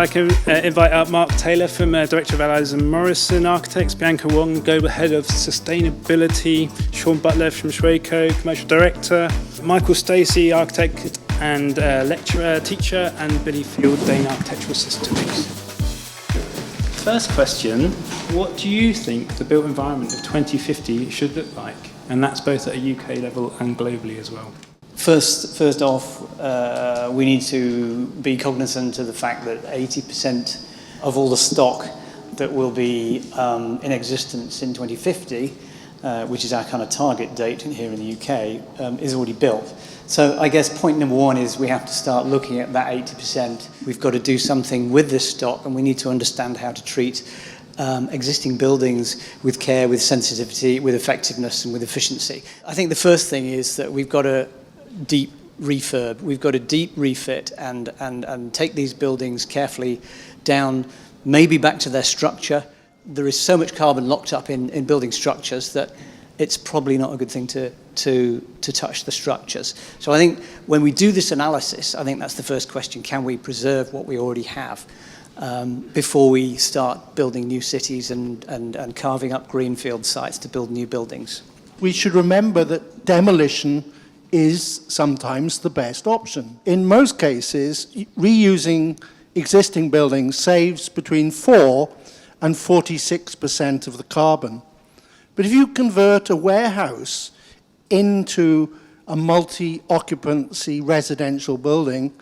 I can invite up Mark Taylor from Director of Allies and Morrison Architects, Bianca Wong, Global Head of Sustainability, Sean Butler from Schüco, Commercial Director, Michael Stacey, Architect and Lecturer, Teacher, and Billy Field, Dane Architectural Systems. First question, what do you think the built environment of 2050 should look like? And that's both at a UK level and globally as well. First off, we need to be cognizant of the fact that 80% of all the stock that will be in existence in 2050, which is our kind of target date here in the UK, is already built. So I guess point number one is we have to start looking at that 80%. We've got to do something with this stock, and we need to understand how to treat existing buildings with care, with sensitivity, with effectiveness, and with efficiency. I think the first thing is that we've got to deep refurb. We've got a deep refit and take these buildings carefully down, maybe back to their structure. There is so much carbon locked up in building structures that it's probably not a good thing to touch the structures. So I think when we do this analysis, I think that's the first question: can we preserve what we already have before we start building new cities and carving up greenfield sites to build new buildings? We should remember that demolition is sometimes the best option. In most cases, reusing existing buildings saves between 4 and 46% of the carbon. But if you convert a warehouse into a multi-occupancy residential building,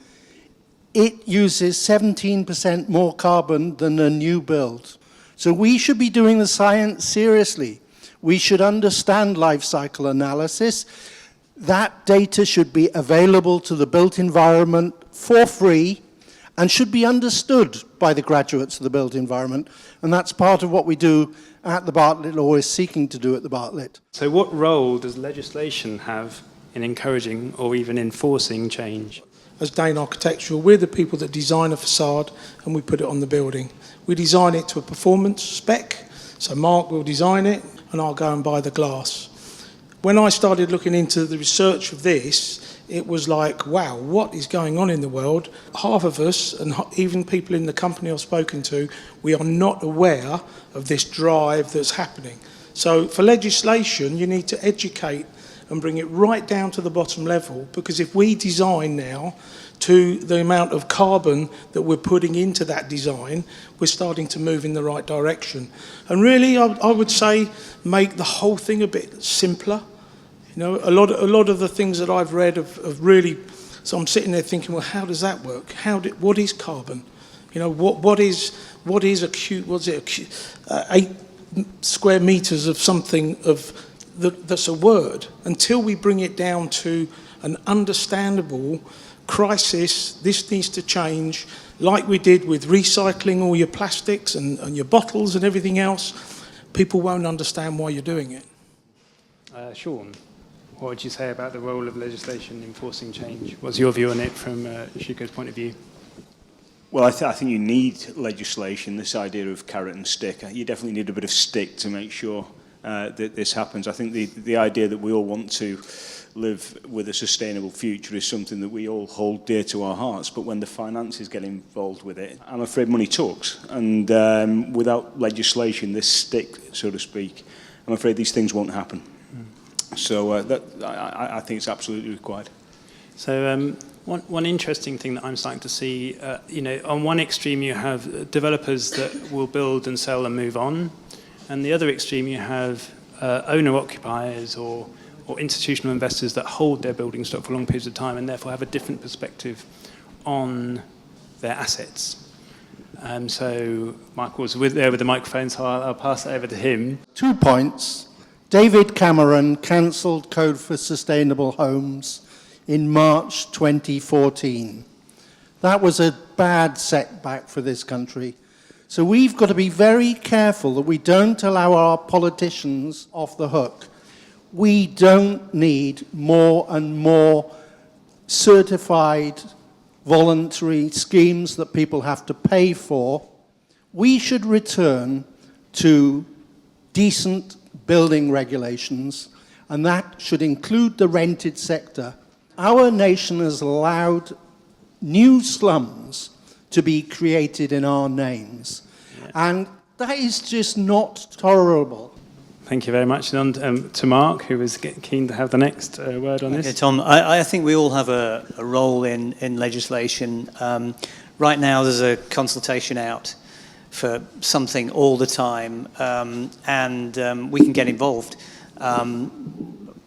it uses 17% more carbon than a new build. So we should be doing the science seriously. We should understand life cycle analysis. That data should be available to the built environment for free and should be understood by the graduates of the built environment. And that's part of what we do at the Bartlett, or is seeking to do at the Bartlett. So what role does legislation have in encouraging or even enforcing change? As Dane Architectural, we're the people that design a facade and we put it on the building. We design it to a performance spec, so Mark will design it and I'll go and buy the glass. When I started looking into the research of this, it was like, wow, what is going on in the world? Half of us, and even people in the company I've spoken to, we are not aware of this drive that's happening. So for legislation, you need to educate and bring it right down to the bottom level, because if we design now to the amount of carbon that we're putting into that design, we're starting to move in the right direction. And really, I would say, make the whole thing a bit simpler. You know, a lot of the things that I've read have really, so I'm sitting there thinking, well, how does that work? What is carbon? You know, what is 8 square meters of something that's a word? Until we bring it down to an understandable crisis, this needs to change, like we did with recycling all your plastics and your bottles and everything else. People won't understand why you're doing it. Sean, what would you say about the role of legislation enforcing change? What's your view on it from Schüco's point of view? Well, I think you need legislation, this idea of carrot and stick. You definitely need a bit of stick to make sure that this happens. I think the idea that we all want to live with a sustainable future is something that we all hold dear to our hearts, but when the finances get involved with it, I'm afraid money talks. And without legislation, this stick, so to speak, I'm afraid these things won't happen. So I think it's absolutely required. So one interesting thing that I'm starting to see, on one extreme you have developers that will build and sell and move on, and the other extreme you have owner-occupiers or institutional investors that hold their building stock for long periods of time and therefore have a different perspective on their assets. So Michael's there with the microphone, so I'll pass it over to him. 2 points. David Cameron cancelled Code for Sustainable Homes in March 2014. That was a bad setback for this country. So we've got to be very careful that we don't allow our politicians off the hook. We don't need more and more certified voluntary schemes that people have to pay for. We should return to decent building regulations, and that should include the rented sector. Our nation has allowed new slums to be created in our names. And that is just not tolerable. Thank you very much. And on, to Mark, who was keen to have the next word on this. Okay, Tom, I think we all have a role in legislation. Right now there's a consultation out for something all the time, and we can get involved.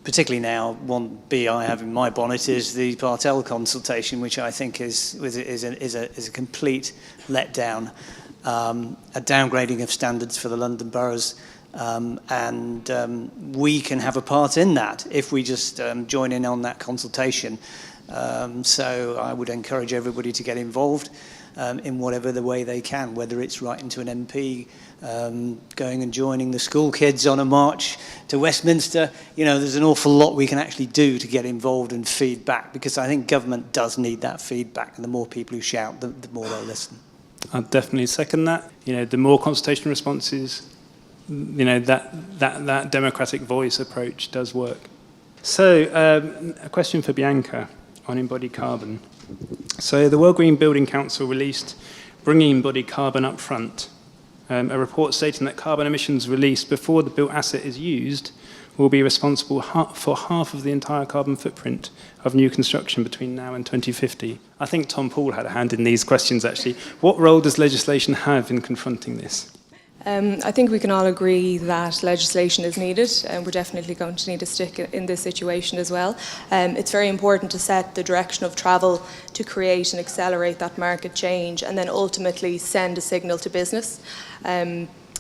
Particularly now, one bee I have in my bonnet is the Bartlett consultation, which I think is a complete letdown, a downgrading of standards for the London boroughs. And we can have a part in that if we just join in on that consultation. So I would encourage everybody to get involved in whatever the way they can, whether it's writing to an MP, going and joining the school kids on a march to Westminster. You know, there's an awful lot we can actually do to get involved and feedback, because I think government does need that feedback, and the more people who shout, the more they'll listen. I'd definitely second that. You know, the more consultation responses, you know, that democratic voice approach does work. So, a question for Bianca on embodied carbon. So, the World Green Building Council released Bringing Embodied Carbon Up Front, a report stating that carbon emissions released before the built asset is used will be responsible for half of the entire carbon footprint of new construction between now and 2050. I think Tom Paul had a hand in these questions, actually. What role does legislation have in confronting this? I think we can all agree that legislation is needed, and we're definitely going to need to stick in this situation as well. It's very important to set the direction of travel to create and accelerate that market change, and then ultimately send a signal to business.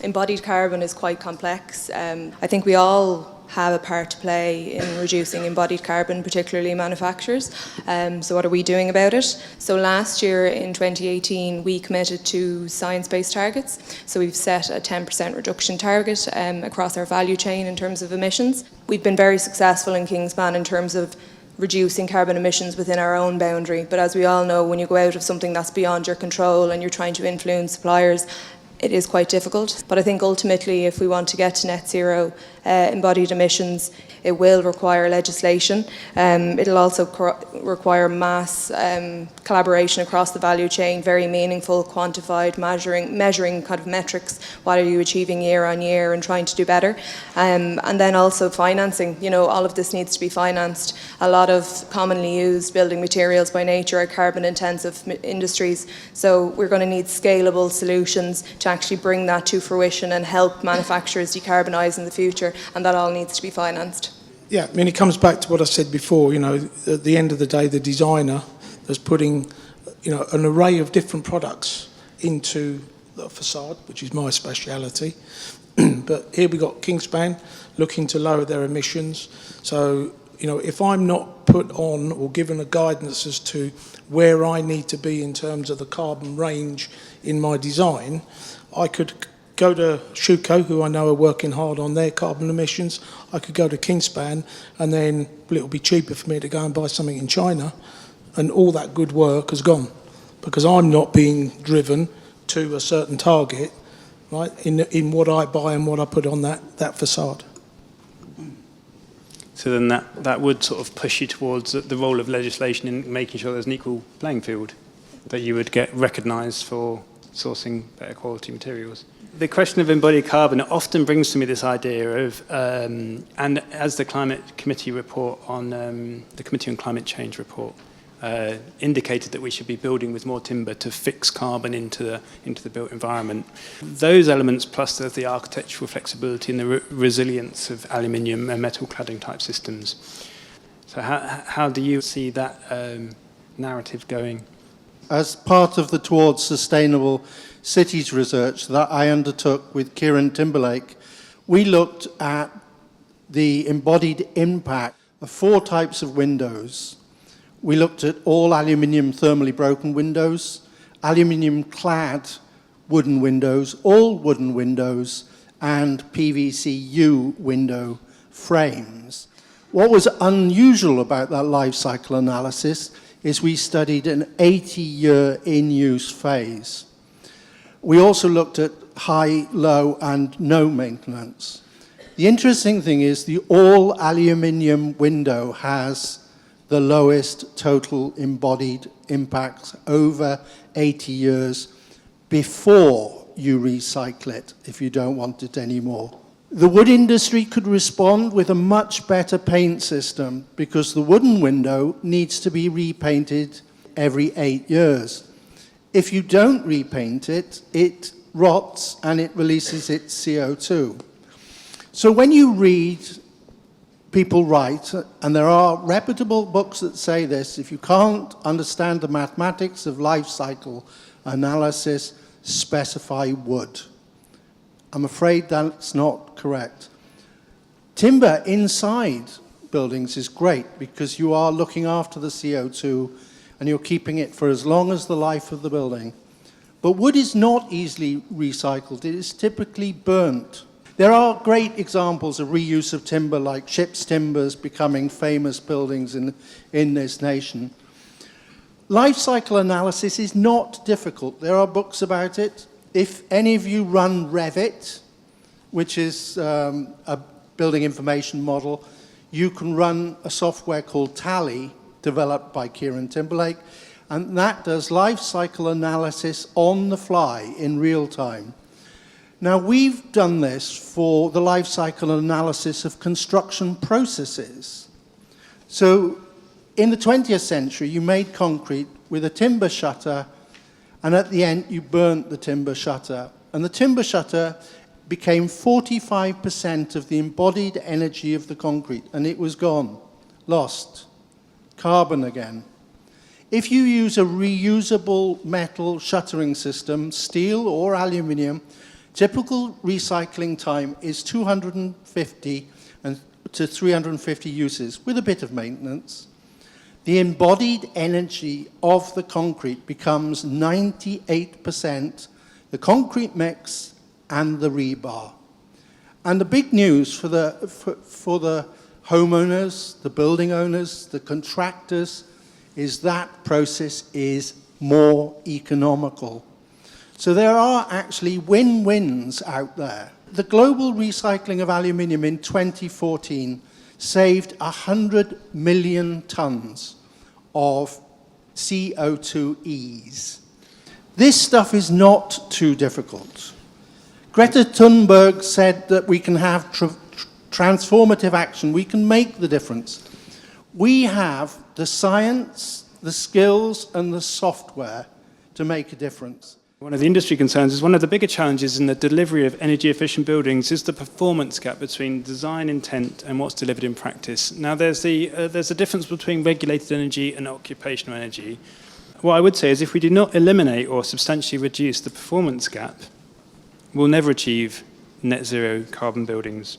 Embodied carbon is quite complex. I think we all have a part to play in reducing embodied carbon, particularly manufacturers. So what are we doing about it? So last year in 2018, we committed to science-based targets. So we've set a 10% reduction target across our value chain in terms of emissions. We've been very successful in Kingspan in terms of reducing carbon emissions within our own boundary. But as we all know, when you go out of something that's beyond your control and you're trying to influence suppliers, it is quite difficult. But I think ultimately, if we want to get to net zero embodied emissions, it will require legislation. It'll also require mass collaboration across the value chain, very meaningful, quantified, measuring kind of metrics. What are you achieving year on year and trying to do better? And then also financing. You know, all of this needs to be financed. A lot of commonly used building materials by nature are carbon intensive industries. So we're going to need scalable solutions to actually bring that to fruition and help manufacturers decarbonise in the future, and that all needs to be financed. Yeah, I mean, it comes back to what I said before. You know, at the end of the day, the designer is putting, you know, an array of different products into the facade, which is my speciality. But here we got Kingspan looking to lower their emissions. So, you know, if I'm not put on or given a guidance as to where I need to be in terms of the carbon range in my design, I could go to Schüco, who I know are working hard on their carbon emissions. I could go to Kingspan, and then it'll be cheaper for me to go and buy something in China, and all that good work has gone because I'm not being driven to a certain target, right, in what I buy and what I put on that facade. So then that would sort of push you towards the role of legislation in making sure there's an equal playing field, that you would get recognised for sourcing better quality materials. The question of embodied carbon often brings to me this idea of, and as the Climate Committee report on, the Committee on Climate Change report indicated that we should be building with more timber to fix carbon into the built environment. Those elements, plus there's the architectural flexibility and the resilience of aluminium and metal cladding type systems. So how do you see that narrative going? As part of the Towards Sustainable Cities research that I undertook with Kieran Timberlake, we looked at the embodied impact of 4 types of windows. We looked at all aluminium thermally broken windows, aluminium-clad wooden windows, all wooden windows, and PVC-U window frames. What was unusual about that life cycle analysis is we studied an 80-year in-use phase. We also looked at high, low, and no maintenance. The interesting thing is the all-aluminium window has the lowest total embodied impacts over 80 years before you recycle it if you don't want it anymore. The wood industry could respond with a much better paint system because the wooden window needs to be repainted every 8 years. If you don't repaint it, it rots and it releases its CO2. So when you read people write, and there are reputable books that say this, if you can't understand the mathematics of life cycle analysis, specify wood. I'm afraid that's not correct. Timber inside buildings is great because you are looking after the CO2 and you're keeping it for as long as the life of the building. But wood is not easily recycled. It is typically burnt. There are great examples of reuse of timber, like ship's timbers becoming famous buildings in this nation. Life cycle analysis is not difficult. There are books about it. If any of you run Revit, which is a building information model, you can run a software called Tally, developed by Kieran Timberlake, and that does life cycle analysis on the fly in real time. Now, we've done this for the life cycle analysis of construction processes. So, in the 20th century, you made concrete with a timber shutter, and at the end, you burnt the timber shutter. And the timber shutter became 45% of the embodied energy of the concrete, and it was gone, lost, carbon again. If you use a reusable metal shuttering system, steel or aluminium, typical recycling time is 250 to 350 uses, with a bit of maintenance. The embodied energy of the concrete becomes 98%, the concrete mix and the rebar. And the big news for the homeowners, the building owners, the contractors, is that process is more economical. So there are actually win-wins out there. The global recycling of aluminium in 2014 saved 100 million tons of CO2es. This stuff is not too difficult. Greta Thunberg said that we can have transformative action. We can make the difference. We have the science, the skills, and the software to make a difference. One of the industry concerns is one of the bigger challenges in the delivery of energy-efficient buildings is the performance gap between design intent and what's delivered in practice. Now, there's a difference between regulated energy and occupational energy. What I would say is if we do not eliminate or substantially reduce the performance gap, we'll never achieve net zero carbon buildings.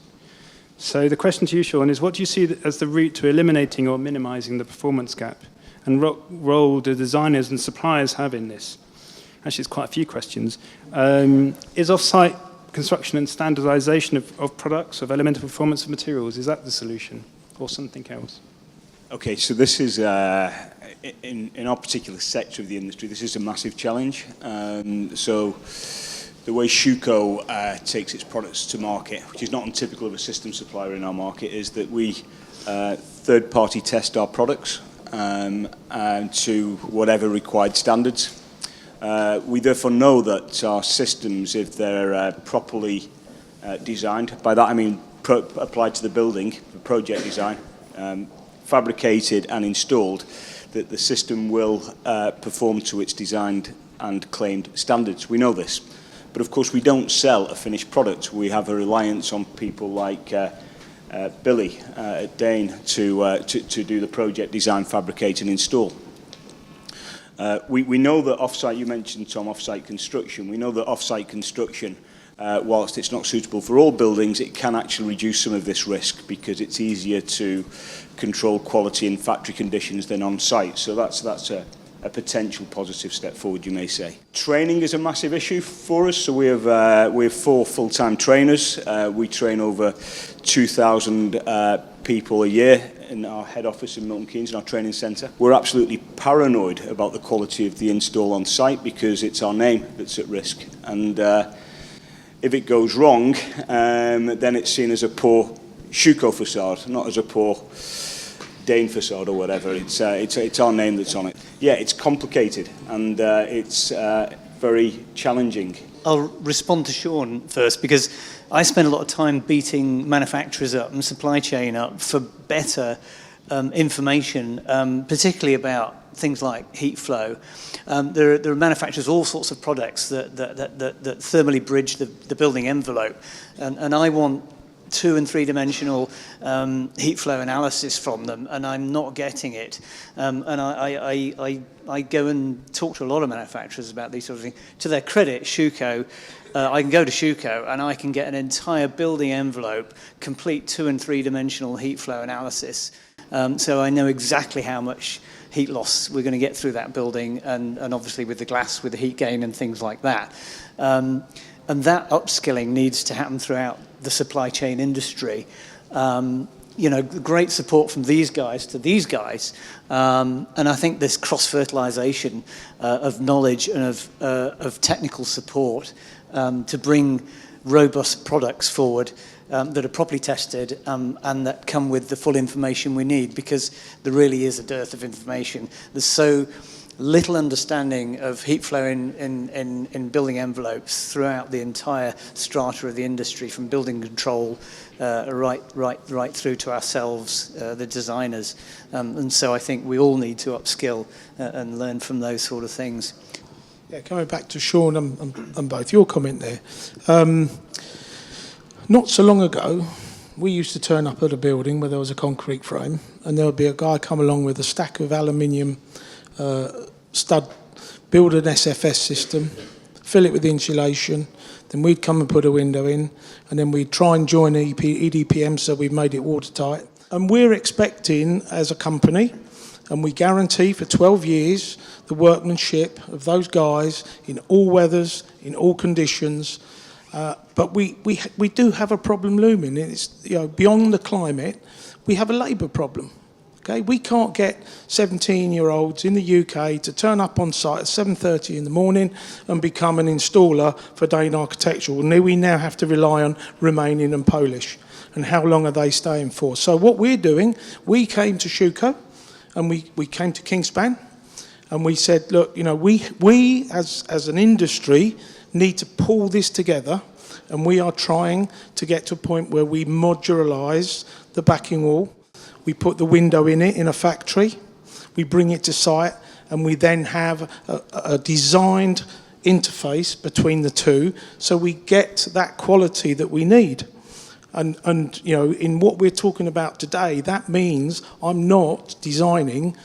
So the question to you, Sean, is what do you see as the route to eliminating or minimizing the performance gap? And what role do designers and suppliers have in this? Actually, it's quite a few questions. Is off-site construction and standardization of products, of elemental performance of materials, is that the solution or something else? Okay, so this is, in our particular sector of the industry, this is a massive challenge. So the way Schüco takes its products to market, which is not untypical of a system supplier in our market, is that we third-party test our products to whatever required standards. We therefore know that our systems, if they're properly designed, by that I mean applied to the building, the project design, fabricated and installed, that the system will perform to its designed and claimed standards. We know this. But of course we don't sell a finished product. We have a reliance on people like Billy at Dane to do the project design, fabricate and install. We know that off-site, you mentioned, Tom, off-site construction. We know that off-site construction, whilst it's not suitable for all buildings, it can actually reduce some of this risk because it's easier to control quality in factory conditions than on-site. So that's a potential positive step forward, you may say. Training is a massive issue for us. So we have 4 full-time trainers. We train over 2,000 people a year in our head office in Milton Keynes, in our training centre. We're absolutely paranoid about the quality of the install on site because it's our name that's at risk. And if it goes wrong, then it's seen as a poor Schüco facade, not as a poor Dane facade or whatever. It's our name that's on it. Yeah, it's complicated and it's very challenging. I'll respond to Sean first, because I spend a lot of time beating manufacturers up and supply chain up for better information, particularly about things like heat flow. There are manufacturers, all sorts of products that thermally bridge the building envelope, and I want 2- and 3-dimensional heat flow analysis from them, and I'm not getting it. And I go and talk to a lot of manufacturers about these sort of things. To their credit, Schüco, I can go to Schüco and I can get an entire building envelope, complete 2- and 3-dimensional heat flow analysis. So I know exactly how much heat loss we're going to get through that building, and obviously with the glass, with the heat gain and things like that. And that upskilling needs to happen throughout the supply chain industry. You know, great support from these guys to these guys. And I think this cross-fertilization of knowledge and of technical support to bring robust products forward that are properly tested and that come with the full information we need, because there really is a dearth of information. There's so little understanding of heat flow in building envelopes throughout the entire strata of the industry, from building control right through to ourselves, the designers. And so I think we all need to upskill and learn from those sort of things. Yeah, coming back to Sean and both your comment there. Not so long ago, we used to turn up at a building where there was a concrete frame, and there would be a guy come along with a stack of aluminium stud, build an SFS system, fill it with insulation, then we'd come and put a window in, and then we'd try and join EDPM so we've made it watertight. And we're expecting, as a company, and we guarantee for 12 years the workmanship of those guys in all weathers, in all conditions. But we do have a problem looming. It's, you know, beyond the climate, we have a labour problem. Okay, we can't get 17-year-olds in the UK to turn up on site at 7:30 in the morning and become an installer for Dane Architectural. And we now have to rely on Romanian and Polish. And how long are they staying for? So what we're doing, we came to Schüco and we came to Kingspan, and we said, look, you know, we as an industry need to pull this together, and we are trying to get to a point where we modularise the backing wall. We put the window in it in a factory, we bring it to site, and we then have a designed interface between the two, so we get that quality that we need. And you know, in what we're talking about today, that means I'm not designing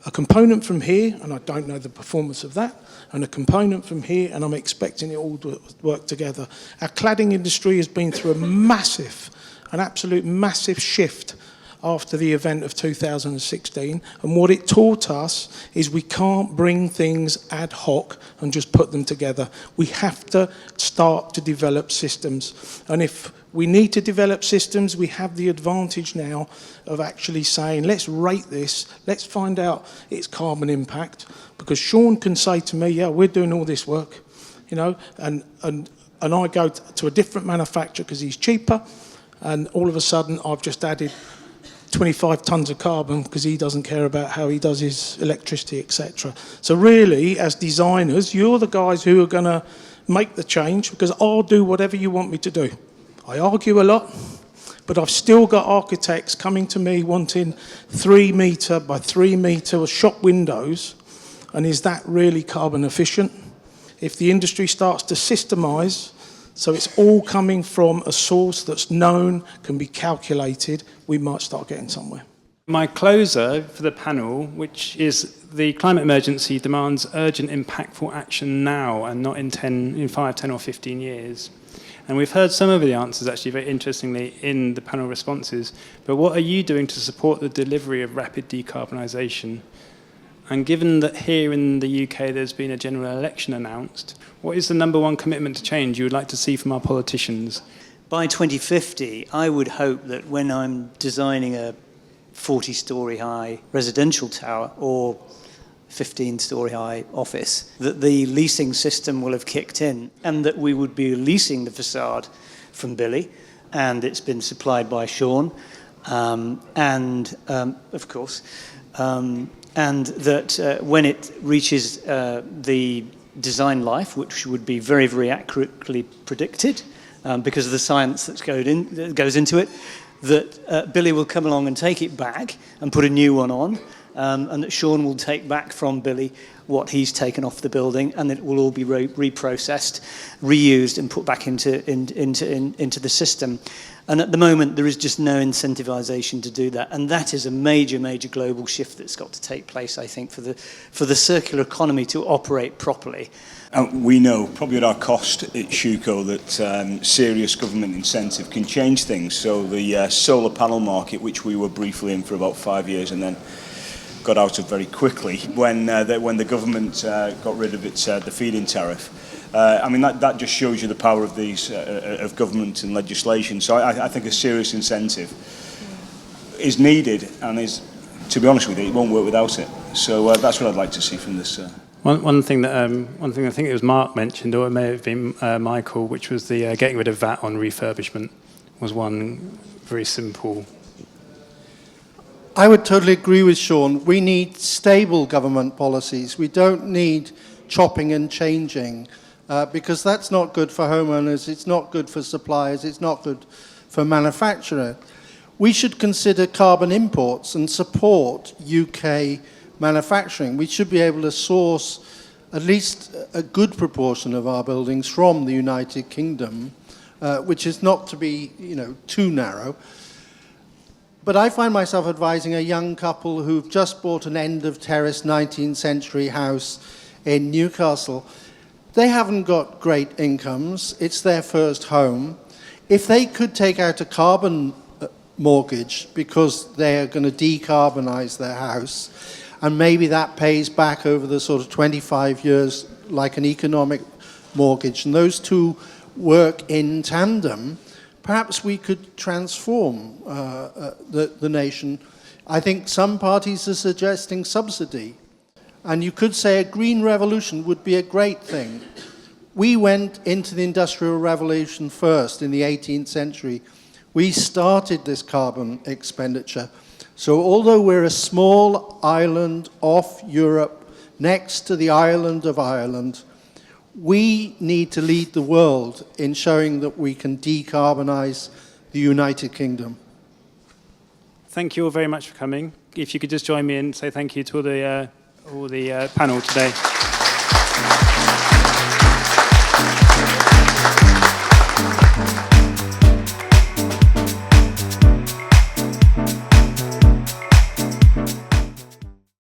a component from here, and I don't know the performance of that, and a component from here, and I'm expecting it all to work together. Our cladding industry has been through an absolute massive shift after the event of 2016, and what it taught us is we can't bring things ad hoc and just put them together. We have to start to develop systems, and if we need to develop systems, we have the advantage now of actually saying, let's rate this, let's find out its carbon impact, because Sean can say to me, yeah, we're doing all this work, you know, and I go to a different manufacturer because he's cheaper, and all of a sudden I've just added 25 tonnes of carbon because he doesn't care about how he does his electricity, etc. So really, as designers, you're the guys who are going to make the change, because I'll do whatever you want me to do. I argue a lot, but I've still got architects coming to me wanting 3 metre by 3 metre shop windows, and is that really carbon efficient? If the industry starts to systemise, so it's all coming from a source that's known, can be calculated, we might start getting somewhere. My closer for the panel, which is the climate emergency demands urgent, impactful action now and not in 5, 10 or 15 years. And we've heard some of the answers, actually, very interestingly, in the panel responses. But what are you doing to support the delivery of rapid decarbonisation? And given that here in the UK there's been a general election announced, what is the number one commitment to change you would like to see from our politicians? By 2050, I would hope that when I'm designing a 40-storey high residential tower or 15-storey high office, that the leasing system will have kicked in, and that we would be leasing the facade from Billy, and it's been supplied by Sean, Of course, and that when it reaches the design life, which would be very, very accurately predicted because of the science that goes into it, that Billy will come along and take it back and put a new one on, and that Sean will take back from Billy what he's taken off the building, and it will all be reprocessed, reused, and put back into the system. And at the moment, there is just no incentivization to do that, and that is a major, major global shift that's got to take place, I think, for the circular economy to operate properly. We know, probably at our cost at Schüco, that serious government incentive can change things. So the solar panel market, which we were briefly in for about 5 years, and then got out of very quickly when the government got rid of the feed-in tariff. I mean, that just shows you the power of these of government and legislation. So I think a serious incentive is needed, and is, to be honest with you, it won't work without it. So that's what I'd like to see from this. One thing I think it was Mark mentioned, or it may have been Michael, which was the getting rid of VAT on refurbishment, was one very simple. I would totally agree with Sean. We need stable government policies. We don't need chopping and changing because that's not good for homeowners, it's not good for suppliers, it's not good for manufacturers. We should consider carbon imports and support UK manufacturing. We should be able to source at least a good proportion of our buildings from the United Kingdom, which is not to be, too narrow. But I find myself advising a young couple who've just bought an end-of-terrace 19th century house in Newcastle. They haven't got great incomes. It's their first home. If they could take out a carbon mortgage because they are going to decarbonise their house, and maybe that pays back over the sort of 25 years like an economic mortgage, and those two work in tandem, perhaps we could transform the nation. I think some parties are suggesting subsidy. And you could say a green revolution would be a great thing. We went into the Industrial Revolution first in the 18th century. We started this carbon expenditure. So although we're a small island off Europe, next to the island of Ireland, we need to lead the world in showing that we can decarbonise the United Kingdom. Thank you all very much for coming. If you could just join me and say thank you to all the panel today.